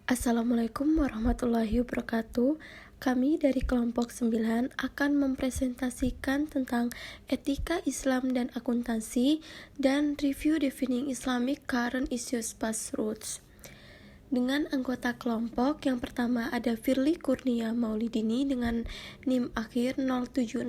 Assalamualaikum warahmatullahi wabarakatuh. Kami dari kelompok 9 akan mempresentasikan tentang etika Islam dan akuntansi dan review defining Islamic current issues past roots. Dengan anggota kelompok yang pertama ada Firly Kurnia Maulidini dengan NIM akhir 076,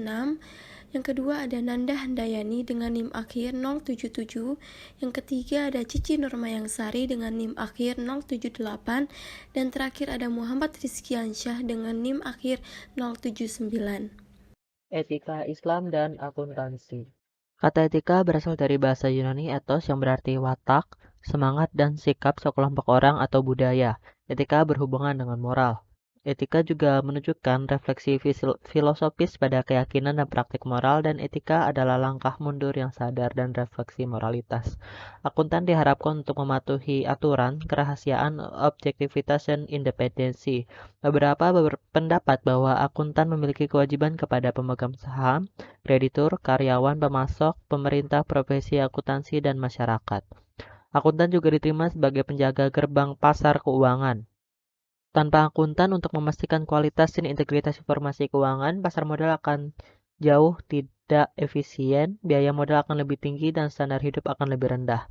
yang kedua ada Nanda Handayani dengan NIM akhir 077, yang ketiga ada Cici Nurmayangsari dengan NIM akhir 078, dan terakhir ada Muhammad Rizkiansyah dengan NIM akhir 079. Etika Islam dan akuntansi. Kata etika berasal dari bahasa Yunani ethos yang berarti watak, semangat, dan sikap sekelompok orang atau budaya. Etika berhubungan dengan moral. Etika juga menunjukkan refleksi filosofis pada keyakinan dan praktik moral, dan etika adalah langkah mundur yang sadar dan refleksi moralitas. Akuntan diharapkan untuk mematuhi aturan, kerahasiaan, objektivitas, dan independensi. Beberapa berpendapat bahwa akuntan memiliki kewajiban kepada pemegang saham, kreditur, karyawan, pemasok, pemerintah, profesi akuntansi, dan masyarakat. Akuntan juga diterima sebagai penjaga gerbang pasar keuangan. Tanpa akuntan untuk memastikan kualitas dan integritas informasi keuangan, pasar modal akan jauh tidak efisien, biaya modal akan lebih tinggi, dan standar hidup akan lebih rendah.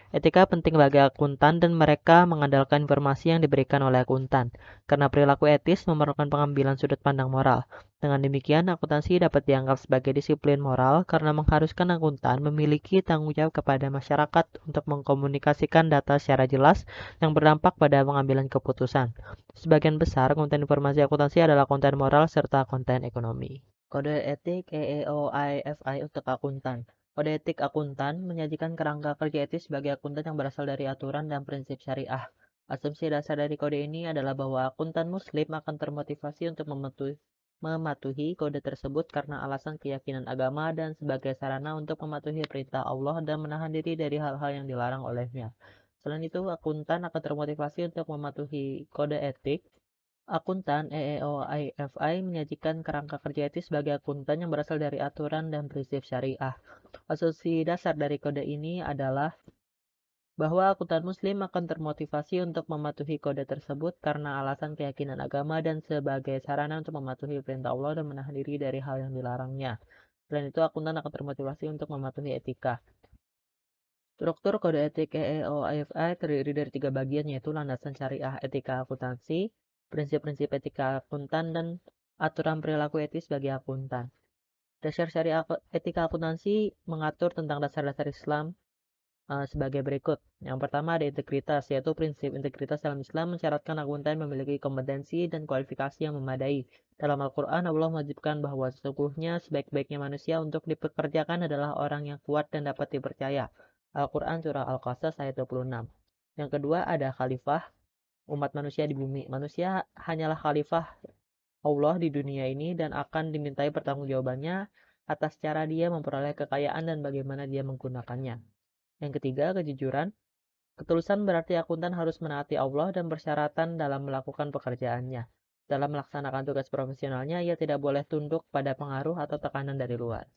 Etika penting bagi akuntan dan mereka mengandalkan informasi yang diberikan oleh akuntan, karena perilaku etis memerlukan pengambilan sudut pandang moral. Dengan demikian, akuntansi dapat dianggap sebagai disiplin moral karena mengharuskan akuntan memiliki tanggung jawab kepada masyarakat untuk mengkomunikasikan data secara jelas yang berdampak pada pengambilan keputusan. Sebagian besar konten informasi akuntansi adalah konten moral serta konten ekonomi. Kode etik EEOIFI untuk akuntan. Kode etik akuntan menyajikan kerangka kerja etis bagi akuntan yang berasal dari aturan dan prinsip syariah. Asumsi dasar dari kode ini adalah bahwa akuntan muslim akan termotivasi untuk mematuhi kode tersebut karena alasan keyakinan agama dan sebagai sarana untuk mematuhi perintah Allah dan menahan diri dari hal-hal yang dilarang olehnya. Selain itu, akuntan akan termotivasi untuk mematuhi kode etik. Akuntan EEOIFI menyajikan kerangka kerja etis sebagai akuntan yang berasal dari aturan dan prinsip syariah. Asumsi dasar dari kode ini adalah bahwa akuntan muslim akan termotivasi untuk mematuhi kode tersebut karena alasan keyakinan agama dan sebagai sarana untuk mematuhi perintah Allah dan menahan diri dari hal yang dilarangnya. Selain itu, akuntan akan termotivasi untuk mematuhi etika. Struktur kode etik EEOIFI terdiri dari 3 bagian, yaitu landasan syariah etika akuntansi, prinsip-prinsip etika akuntan, dan aturan perilaku etis bagi akuntan. Dasar syariah etika akuntansi mengatur tentang dasar-dasar Islam sebagai berikut. Yang pertama ada integritas, yaitu prinsip integritas dalam Islam mensyaratkan akuntan memiliki kompetensi dan kualifikasi yang memadai. Dalam Al-Quran, Allah mewajibkan bahwa sesungguhnya sebaik-baiknya manusia untuk dipekerjakan adalah orang yang kuat dan dapat dipercaya. Al-Quran Surah Al-Qasas ayat 26. Yang kedua ada khalifah, umat manusia di bumi. Manusia hanyalah khalifah Allah di dunia ini dan akan dimintai pertanggungjawabannya atas cara dia memperoleh kekayaan dan bagaimana dia menggunakannya. Yang ketiga, kejujuran. Ketulusan berarti akuntan harus menaati Allah dan persyaratan dalam melakukan pekerjaannya. Dalam melaksanakan tugas profesionalnya, ia tidak boleh tunduk pada pengaruh atau tekanan dari luar.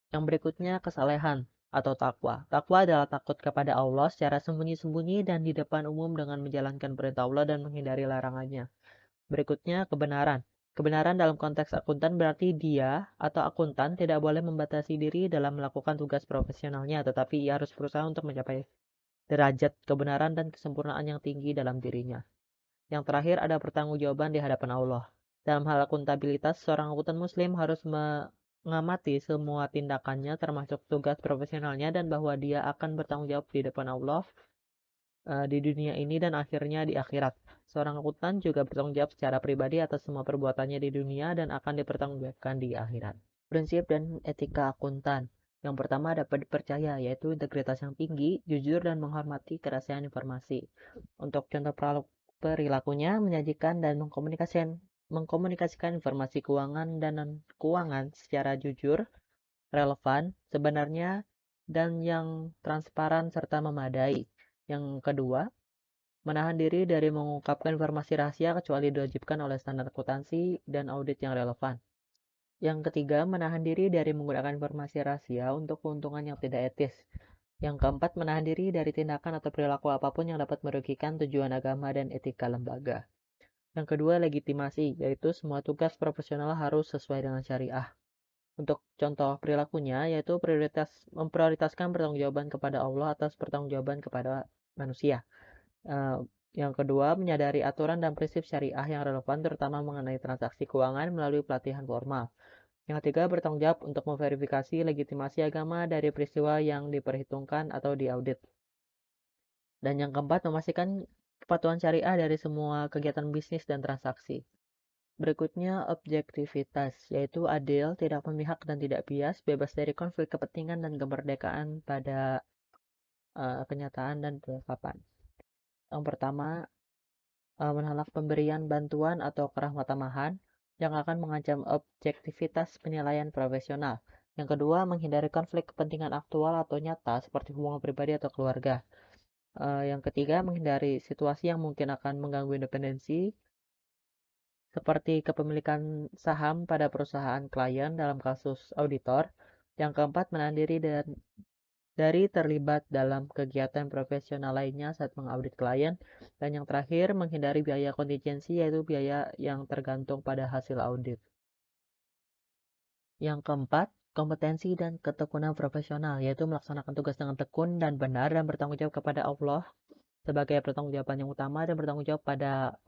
Yang berikutnya, kesalehan atau takwa. Takwa adalah takut kepada Allah secara sembunyi-sembunyi dan di depan umum dengan menjalankan perintah Allah dan menghindari larangannya. Berikutnya, kebenaran. Kebenaran dalam konteks akuntan berarti dia atau akuntan tidak boleh membatasi diri dalam melakukan tugas profesionalnya, tetapi ia harus berusaha untuk mencapai derajat kebenaran dan kesempurnaan yang tinggi dalam dirinya. Yang terakhir ada pertanggungjawaban di hadapan Allah. Dalam hal akuntabilitas, seorang akuntan muslim harus mengamati semua tindakannya termasuk tugas profesionalnya dan bahwa dia akan bertanggung jawab di depan Allah di dunia ini dan akhirnya di akhirat. Seorang akuntan juga bertanggung jawab secara pribadi atas semua perbuatannya di dunia dan akan dipertanggungjawabkan di akhirat. Prinsip dan etika akuntan. Yang pertama dapat dipercaya, yaitu integritas yang tinggi, jujur, dan menghormati kerahasiaan informasi. Untuk contoh perilakunya, menyajikan dan mengkomunikasikan informasi keuangan dan non-keuangan secara jujur, relevan, sebenarnya, dan yang transparan serta memadai. Yang kedua, menahan diri dari mengungkapkan informasi rahasia kecuali diwajibkan oleh standar akuntansi dan audit yang relevan. Yang ketiga, menahan diri dari menggunakan informasi rahasia untuk keuntungan yang tidak etis. Yang keempat, menahan diri dari tindakan atau perilaku apapun yang dapat merugikan tujuan agama dan etika lembaga. Yang kedua, legitimasi, yaitu semua tugas profesional harus sesuai dengan syariah. Untuk contoh perilakunya, yaitu memprioritaskan pertanggungjawaban kepada Allah atas pertanggungjawaban kepada manusia. Yang kedua, menyadari aturan dan prinsip syariah yang relevan, terutama mengenai transaksi keuangan melalui pelatihan formal. Yang ketiga, bertanggung jawab untuk memverifikasi legitimasi agama dari peristiwa yang diperhitungkan atau diaudit. Dan yang keempat, memastikan kepatuhan syariah dari semua kegiatan bisnis dan transaksi. Berikutnya, objektivitas, yaitu adil, tidak memihak dan tidak bias, bebas dari konflik kepentingan dan kemerdekaan pada kenyataan dan penerapan. Yang pertama, menolak pemberian bantuan atau kerah tamahan yang akan mengancam objektivitas penilaian profesional. Yang kedua, menghindari konflik kepentingan aktual atau nyata seperti hubungan pribadi atau keluarga. Yang ketiga, menghindari situasi yang mungkin akan mengganggu independensi seperti kepemilikan saham pada perusahaan klien dalam kasus auditor. Yang keempat, menahan diri dari terlibat dalam kegiatan profesional lainnya saat mengaudit klien. Dan yang terakhir, menghindari biaya kontingensi, yaitu biaya yang tergantung pada hasil audit. Yang keempat, kompetensi dan ketekunan profesional, yaitu melaksanakan tugas dengan tekun dan benar dan bertanggung jawab kepada Allah sebagai pertanggungjawaban yang utama dan bertanggung jawab pada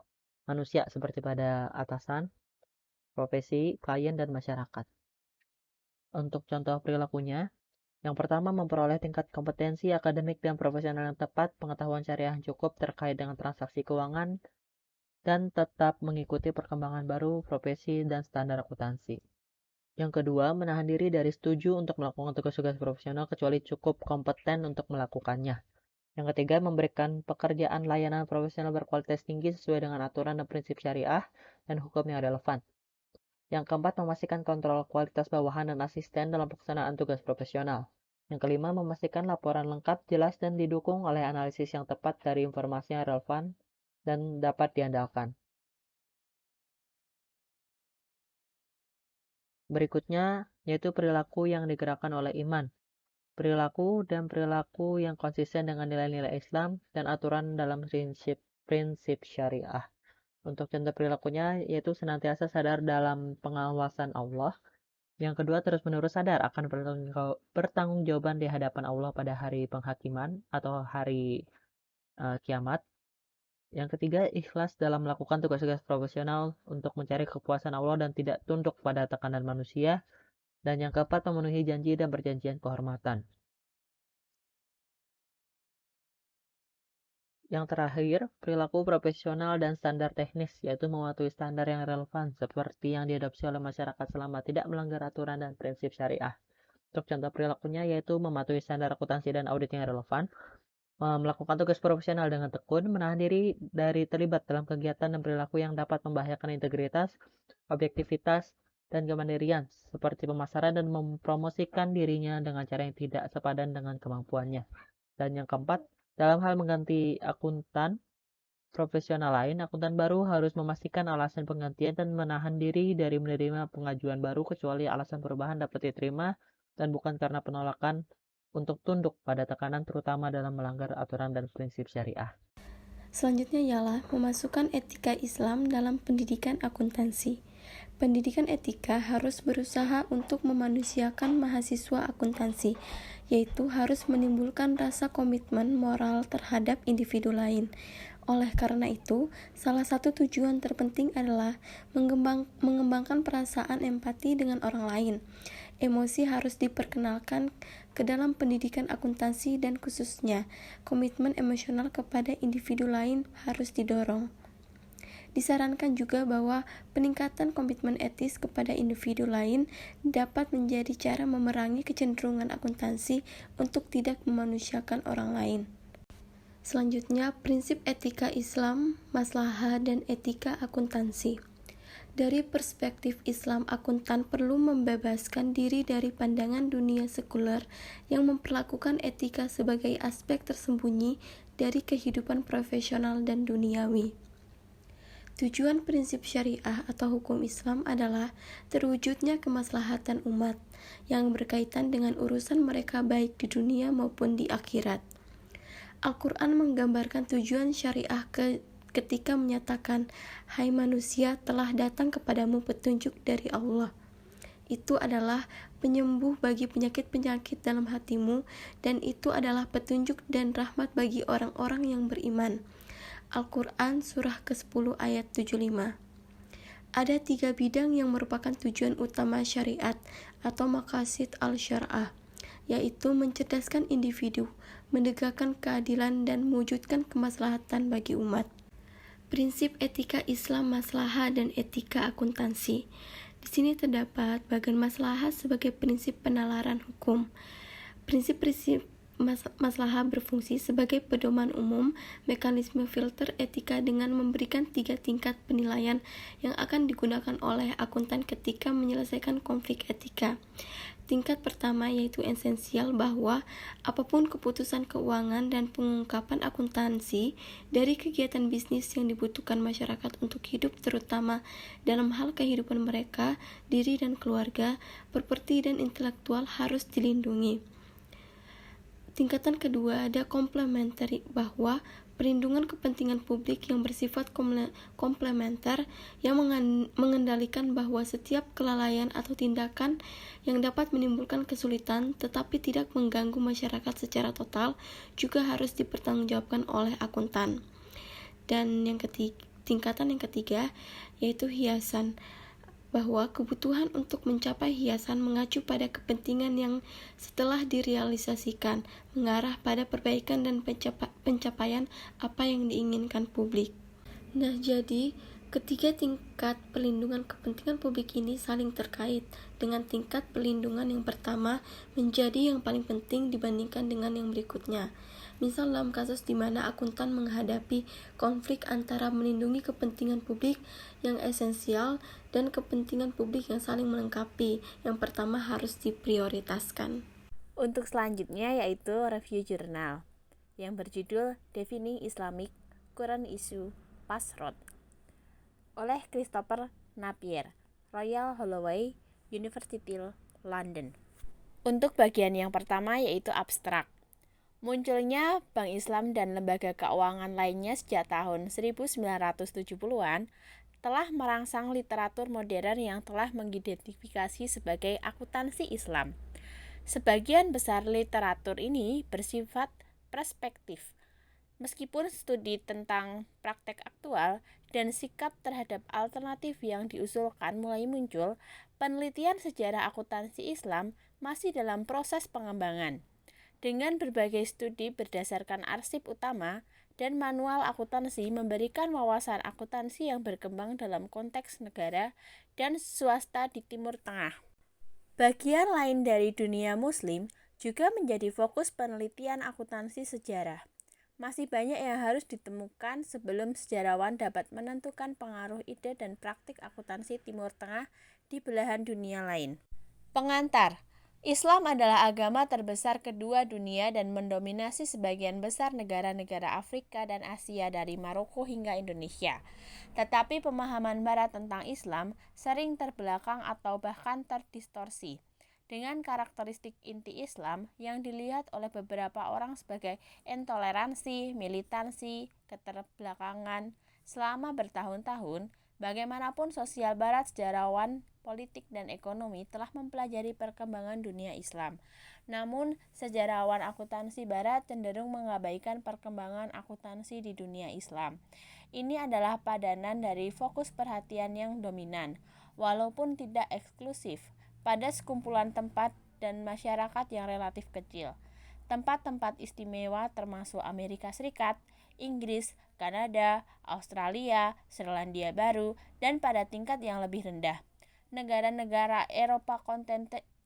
manusia seperti pada atasan, profesi, klien, dan masyarakat. Untuk contoh perilakunya, yang pertama, memperoleh tingkat kompetensi akademik dan profesional yang tepat, pengetahuan syariah yang cukup terkait dengan transaksi keuangan, dan tetap mengikuti perkembangan baru, profesi, dan standar akuntansi. Yang kedua, menahan diri dari setuju untuk melakukan tugas-tugas profesional kecuali cukup kompeten untuk melakukannya. Yang ketiga, memberikan pekerjaan layanan profesional berkualitas tinggi sesuai dengan aturan dan prinsip syariah dan hukum yang relevan. Yang keempat, memastikan kontrol kualitas bawahan dan asisten dalam pelaksanaan tugas profesional. Yang kelima, memastikan laporan lengkap, jelas, dan didukung oleh analisis yang tepat dari informasi yang relevan dan dapat diandalkan. Berikutnya, yaitu perilaku yang digerakkan oleh iman. Perilaku dan perilaku yang konsisten dengan nilai-nilai Islam dan aturan dalam prinsip syariah. Untuk contoh perilakunya, yaitu senantiasa sadar dalam pengawasan Allah. Yang kedua, terus-menerus sadar akan pertanggungjawaban di hadapan Allah pada hari penghakiman atau hari kiamat. Yang ketiga, ikhlas dalam melakukan tugas-tugas profesional untuk mencari kepuasan Allah dan tidak tunduk pada tekanan manusia. Dan yang keempat, memenuhi janji dan perjanjian kehormatan. Yang terakhir, perilaku profesional dan standar teknis, yaitu mematuhi standar yang relevan seperti yang diadopsi oleh masyarakat selama tidak melanggar aturan dan prinsip syariah. Untuk contoh perilakunya yaitu mematuhi standar akuntansi dan audit yang relevan, melakukan tugas profesional dengan tekun, menahan diri dari terlibat dalam kegiatan dan perilaku yang dapat membahayakan integritas, objektivitas, dan kemandirian, seperti pemasaran dan mempromosikan dirinya dengan cara yang tidak sepadan dengan kemampuannya. Dan yang keempat, dalam hal mengganti akuntan profesional lain, akuntan baru harus memastikan alasan penggantian dan menahan diri dari menerima pengajuan baru kecuali alasan perubahan dapat diterima dan bukan karena penolakan untuk tunduk pada tekanan terutama dalam melanggar aturan dan prinsip syariah. Selanjutnya ialah memasukkan etika Islam dalam pendidikan akuntansi. Pendidikan etika harus berusaha untuk memanusiakan mahasiswa akuntansi, yaitu harus menimbulkan rasa komitmen moral terhadap individu lain. Oleh karena itu, salah satu tujuan terpenting adalah mengembangkan perasaan empati dengan orang lain. Emosi harus diperkenalkan ke dalam pendidikan akuntansi dan khususnya komitmen emosional kepada individu lain harus didorong. Disarankan juga bahwa peningkatan komitmen etis kepada individu lain dapat menjadi cara memerangi kecenderungan akuntansi untuk tidak memanusiakan orang lain. Selanjutnya, prinsip etika Islam, maslahah, dan etika akuntansi. Dari perspektif Islam, akuntan perlu membebaskan diri dari pandangan dunia sekuler yang memperlakukan etika sebagai aspek tersembunyi dari kehidupan profesional dan duniawi. Tujuan prinsip syariah atau hukum Islam adalah terwujudnya kemaslahatan umat yang berkaitan dengan urusan mereka baik di dunia maupun di akhirat. Al-Quran menggambarkan tujuan syariah ketika menyatakan, "Hai manusia, telah datang kepadamu petunjuk dari Allah." Itu adalah penyembuh bagi penyakit-penyakit dalam hatimu, dan itu adalah petunjuk dan rahmat bagi orang-orang yang beriman. Al-Quran Surah ke-10 ayat 75. Ada 3 bidang yang merupakan tujuan utama syariat atau maqasid al-syar'ah, yaitu mencerdaskan individu, menegakkan keadilan, dan mewujudkan kemaslahatan bagi umat. Prinsip etika Islam maslahah dan etika akuntansi. Di sini terdapat bagian maslahah sebagai prinsip penalaran hukum. Prinsip-prinsip maslahah berfungsi sebagai pedoman umum mekanisme filter etika dengan memberikan 3 tingkat penilaian yang akan digunakan oleh akuntan ketika menyelesaikan konflik etika. Tingkat pertama yaitu esensial, bahwa apapun keputusan keuangan dan pengungkapan akuntansi dari kegiatan bisnis yang dibutuhkan masyarakat untuk hidup, terutama dalam hal kehidupan mereka, diri dan keluarga, properti dan intelektual, harus dilindungi. Tingkatan kedua ada komplementer, bahwa perlindungan kepentingan publik yang bersifat komplementer yang mengendalikan bahwa setiap kelalaian atau tindakan yang dapat menimbulkan kesulitan tetapi tidak mengganggu masyarakat secara total juga harus dipertanggungjawabkan oleh akuntan. Dan tingkatan yang ketiga yaitu hiasan, bahwa kebutuhan untuk mencapai hiasan mengacu pada kepentingan yang setelah direalisasikan, mengarah pada perbaikan dan pencapaian apa yang diinginkan publik. Nah, jadi ketiga tingkat perlindungan kepentingan publik ini saling terkait, dengan tingkat perlindungan yang pertama menjadi yang paling penting dibandingkan dengan yang berikutnya. Misal dalam kasus di mana akuntan menghadapi konflik antara melindungi kepentingan publik yang esensial dan kepentingan publik yang saling melengkapi, yang pertama harus diprioritaskan. Untuk selanjutnya yaitu review jurnal yang berjudul Defining Islamic Current Issue Password oleh Christopher Napier, Royal Holloway University, London. Untuk bagian yang pertama yaitu abstrak. Munculnya Bank Islam dan lembaga keuangan lainnya sejak tahun 1970-an telah merangsang literatur modern yang telah mengidentifikasi sebagai akuntansi Islam. Sebagian besar literatur ini bersifat perspektif. Meskipun studi tentang praktek aktual dan sikap terhadap alternatif yang diusulkan mulai muncul, penelitian sejarah akuntansi Islam masih dalam proses pengembangan. Dengan berbagai studi berdasarkan arsip utama dan manual akuntansi memberikan wawasan akuntansi yang berkembang dalam konteks negara dan swasta di Timur Tengah. Bagian lain dari dunia muslim juga menjadi fokus penelitian akuntansi sejarah. Masih banyak yang harus ditemukan sebelum sejarawan dapat menentukan pengaruh ide dan praktik akuntansi Timur Tengah di belahan dunia lain. Pengantar. Islam adalah agama terbesar kedua dunia dan mendominasi sebagian besar negara-negara Afrika dan Asia dari Maroko hingga Indonesia. Tetapi pemahaman Barat tentang Islam sering terbelakang atau bahkan terdistorsi, dengan karakteristik inti Islam yang dilihat oleh beberapa orang sebagai intoleransi, militansi, keterbelakangan. Selama bertahun-tahun, bagaimanapun sosial Barat, sejarawan, politik, dan ekonomi telah mempelajari perkembangan dunia Islam. Namun, sejarawan akuntansi Barat cenderung mengabaikan perkembangan akuntansi di dunia Islam. Ini adalah padanan dari fokus perhatian yang dominan, walaupun tidak eksklusif, pada sekumpulan tempat dan masyarakat yang relatif kecil. Tempat-tempat istimewa termasuk Amerika Serikat, Inggris, Kanada, Australia, Selandia Baru, dan pada tingkat yang lebih rendah, negara-negara Eropa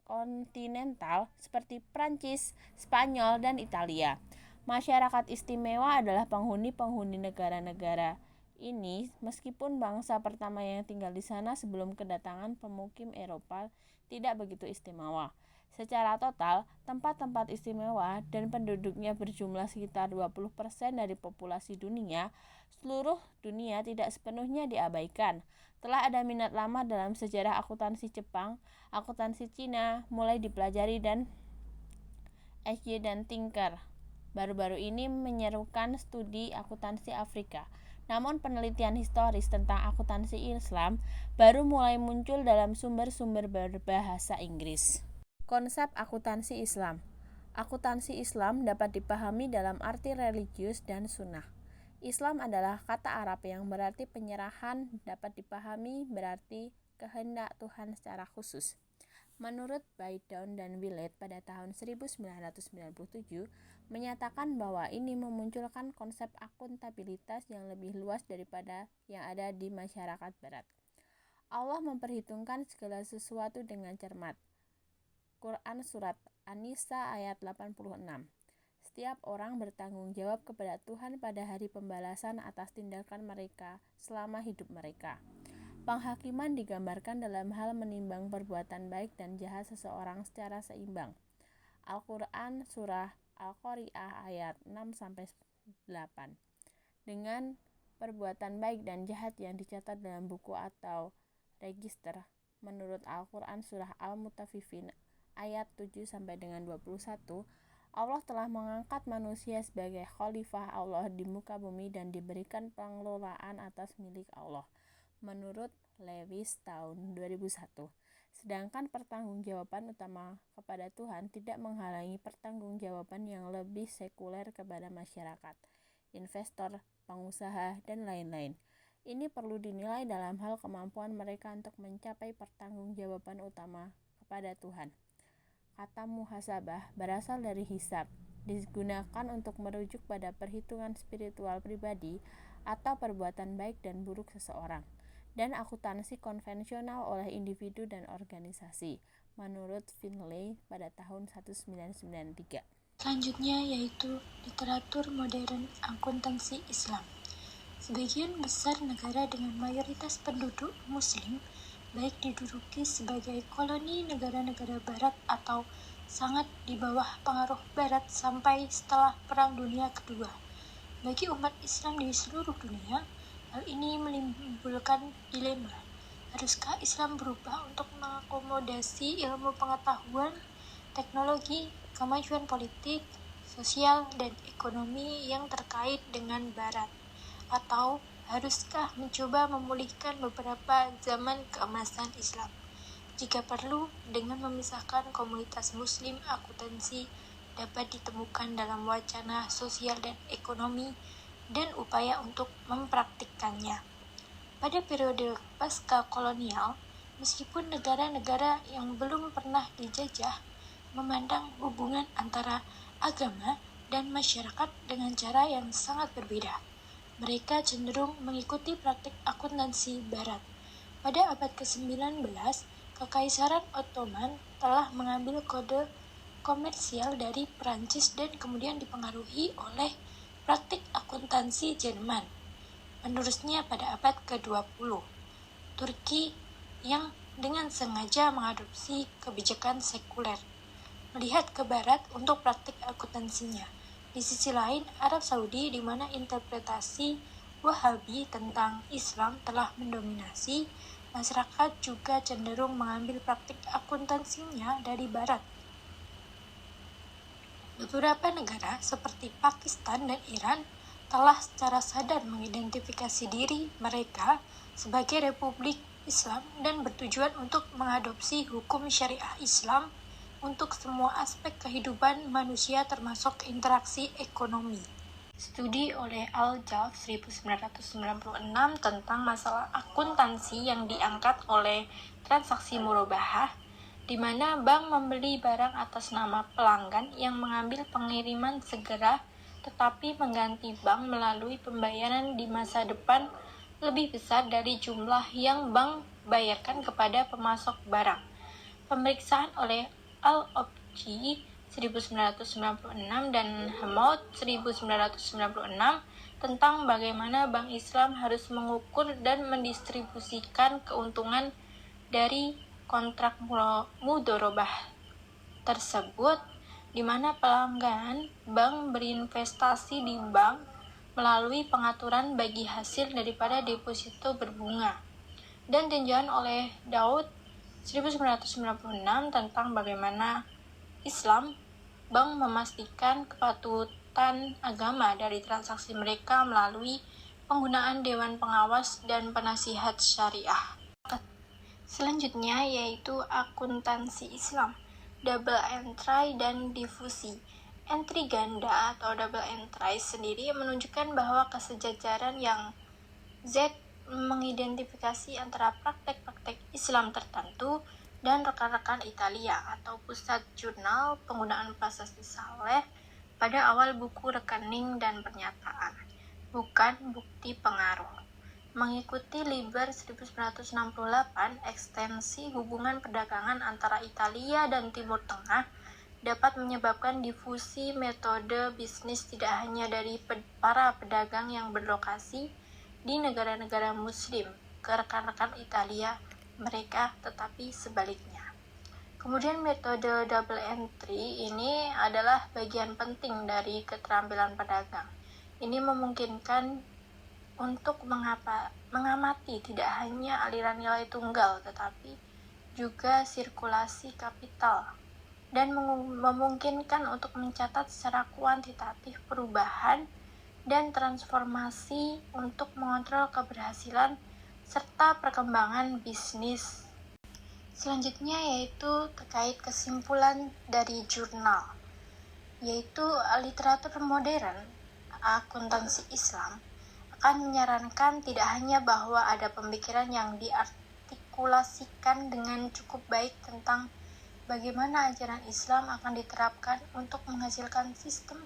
kontinental seperti Prancis, Spanyol, dan Italia. Masyarakat istimewa adalah penghuni-penghuni negara-negara ini, meskipun bangsa pertama yang tinggal di sana sebelum kedatangan pemukim Eropa tidak begitu istimewa. Secara total, tempat-tempat istimewa dan penduduknya berjumlah sekitar 20% dari populasi dunia, seluruh dunia tidak sepenuhnya diabaikan. Telah ada minat lama dalam sejarah akuntansi Jepang, akuntansi Cina mulai dipelajari dan SJ dan Tinker baru-baru ini menyerukan studi akuntansi Afrika. Namun penelitian historis tentang akuntansi Islam baru mulai muncul dalam sumber-sumber berbahasa Inggris. Konsep akuntansi Islam. Akuntansi Islam dapat dipahami dalam arti religius dan sunnah. Islam adalah kata Arab yang berarti penyerahan, dapat dipahami berarti kehendak Tuhan secara khusus. Menurut Baidown dan Willett pada tahun 1997 menyatakan bahwa ini memunculkan konsep akuntabilitas yang lebih luas daripada yang ada di masyarakat barat. Allah memperhitungkan segala sesuatu dengan cermat. Quran Surat An-Nisa ayat 86. Setiap orang bertanggung jawab kepada Tuhan pada hari pembalasan atas tindakan mereka selama hidup mereka. Penghakiman digambarkan dalam hal menimbang perbuatan baik dan jahat seseorang secara seimbang. Al-Quran Surah Al-Qari'ah ayat 6-8. Dengan perbuatan baik dan jahat yang dicatat dalam buku atau register, menurut Al-Quran Surah Al-Mutaffifin ayat 7-21, Allah telah mengangkat manusia sebagai khalifah Allah di muka bumi dan diberikan pengelolaan atas milik Allah, menurut Lewis tahun 2001. Sedangkan pertanggungjawaban utama kepada Tuhan tidak menghalangi pertanggungjawaban yang lebih sekuler kepada masyarakat, investor, pengusaha, dan lain-lain. Ini perlu dinilai dalam hal kemampuan mereka untuk mencapai pertanggungjawaban utama kepada Tuhan. Kata muhasabah berasal dari hisab, digunakan untuk merujuk pada perhitungan spiritual pribadi atau perbuatan baik dan buruk seseorang, dan akuntansi konvensional oleh individu dan organisasi, menurut Finlay pada tahun 1993. Selanjutnya yaitu literatur modern akuntansi Islam. Sebagian besar negara dengan mayoritas penduduk muslim baik diduduki sebagai koloni negara-negara barat atau sangat di bawah pengaruh barat sampai setelah Perang Dunia Kedua. Bagi umat Islam di seluruh dunia, hal ini menimbulkan dilema. Haruskah Islam berubah untuk mengakomodasi ilmu pengetahuan, teknologi, kemajuan politik, sosial, dan ekonomi yang terkait dengan barat? Atau haruskah mencoba memulihkan beberapa zaman keemasan Islam? Jika perlu, dengan memisahkan komunitas muslim akuntansi dapat ditemukan dalam wacana sosial dan ekonomi dan upaya untuk mempraktikkannya. Pada periode pasca kolonial, meskipun negara-negara yang belum pernah dijajah memandang hubungan antara agama dan masyarakat dengan cara yang sangat berbeda, mereka cenderung mengikuti praktik akuntansi barat. Pada abad ke-19, Kekaisaran Ottoman telah mengambil kode komersial dari Perancis dan kemudian dipengaruhi oleh praktik akuntansi Jerman. Penerusnya pada abad ke-20, Turki yang dengan sengaja mengadopsi kebijakan sekuler, melihat ke barat untuk praktik akuntansinya. Di sisi lain, Arab Saudi di mana interpretasi Wahabi tentang Islam telah mendominasi, masyarakat juga cenderung mengambil praktik akuntansinya dari barat. Beberapa negara seperti Pakistan dan Iran telah secara sadar mengidentifikasi diri mereka sebagai republik Islam dan bertujuan untuk mengadopsi hukum syariah Islam untuk semua aspek kehidupan manusia termasuk interaksi ekonomi. Studi oleh Al-Jalf 1996 tentang masalah akuntansi yang diangkat oleh transaksi murabahah, di mana bank membeli barang atas nama pelanggan yang mengambil pengiriman segera tetapi mengganti bank melalui pembayaran di masa depan lebih besar dari jumlah yang bank bayarkan kepada pemasok barang. Pemeriksaan oleh Al-Obji 1996 dan Hamoud 1996 tentang bagaimana Bank Islam harus mengukur dan mendistribusikan keuntungan dari kontrak mudorobah tersebut, di mana pelanggan bank berinvestasi di bank melalui pengaturan bagi hasil daripada deposito berbunga, dan tinjauan oleh Daud 1996 tentang bagaimana Islam bank memastikan kepatutan agama dari transaksi mereka melalui penggunaan Dewan Pengawas dan Penasihat Syariah. Selanjutnya yaitu akuntansi Islam, double entry dan difusi. Entry ganda atau double entry sendiri menunjukkan bahwa kesejajaran yang Z mengidentifikasi antara praktek-praktek Islam tertentu dan rekan-rekan Italia atau pusat jurnal penggunaan prasasti saleh pada awal buku rekening dan pernyataan, bukan bukti pengaruh. Mengikuti Liber 1968, ekstensi hubungan perdagangan antara Italia dan Timur Tengah dapat menyebabkan difusi metode bisnis tidak hanya dari para pedagang yang berlokasi di negara-negara Muslim ke rekan-rekan Italia mereka, tetapi sebaliknya. Kemudian metode double entry ini adalah bagian penting dari keterampilan pedagang. Ini memungkinkan untuk mengamati tidak hanya aliran nilai tunggal, tetapi juga sirkulasi kapital, dan memungkinkan untuk mencatat secara kuantitatif perubahan dan transformasi untuk mengontrol keberhasilan serta perkembangan bisnis. Selanjutnya yaitu terkait kesimpulan dari jurnal, yaitu literatur modern akuntansi Islam akan menyarankan tidak hanya bahwa ada pemikiran yang diartikulasikan dengan cukup baik tentang bagaimana ajaran Islam akan diterapkan untuk menghasilkan sistem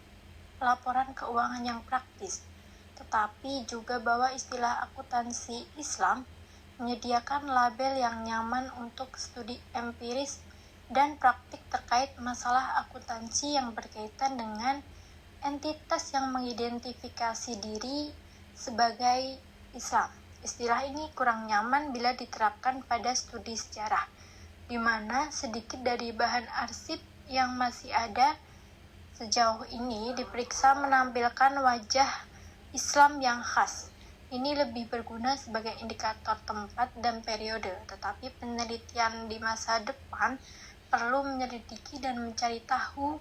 pelaporan keuangan yang praktis, tetapi juga bahwa istilah akuntansi Islam menyediakan label yang nyaman untuk studi empiris dan praktik terkait masalah akuntansi yang berkaitan dengan entitas yang mengidentifikasi diri sebagai Islam. Istilah ini kurang nyaman bila diterapkan pada studi sejarah, di mana sedikit dari bahan arsip yang masih ada sejauh ini diperiksa menampilkan wajah Islam yang khas. Ini lebih berguna sebagai indikator tempat dan periode, tetapi penelitian di masa depan perlu menyelidiki dan mencari tahu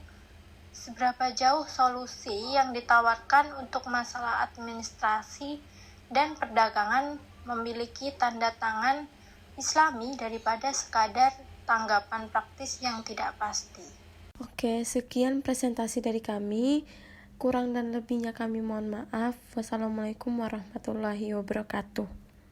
seberapa jauh solusi yang ditawarkan untuk masalah administrasi dan perdagangan memiliki tanda tangan Islami daripada sekadar tanggapan praktis yang tidak pasti. Oke, sekian presentasi dari kami. Kurang dan lebihnya kami mohon maaf. Wassalamualaikum warahmatullahi wabarakatuh.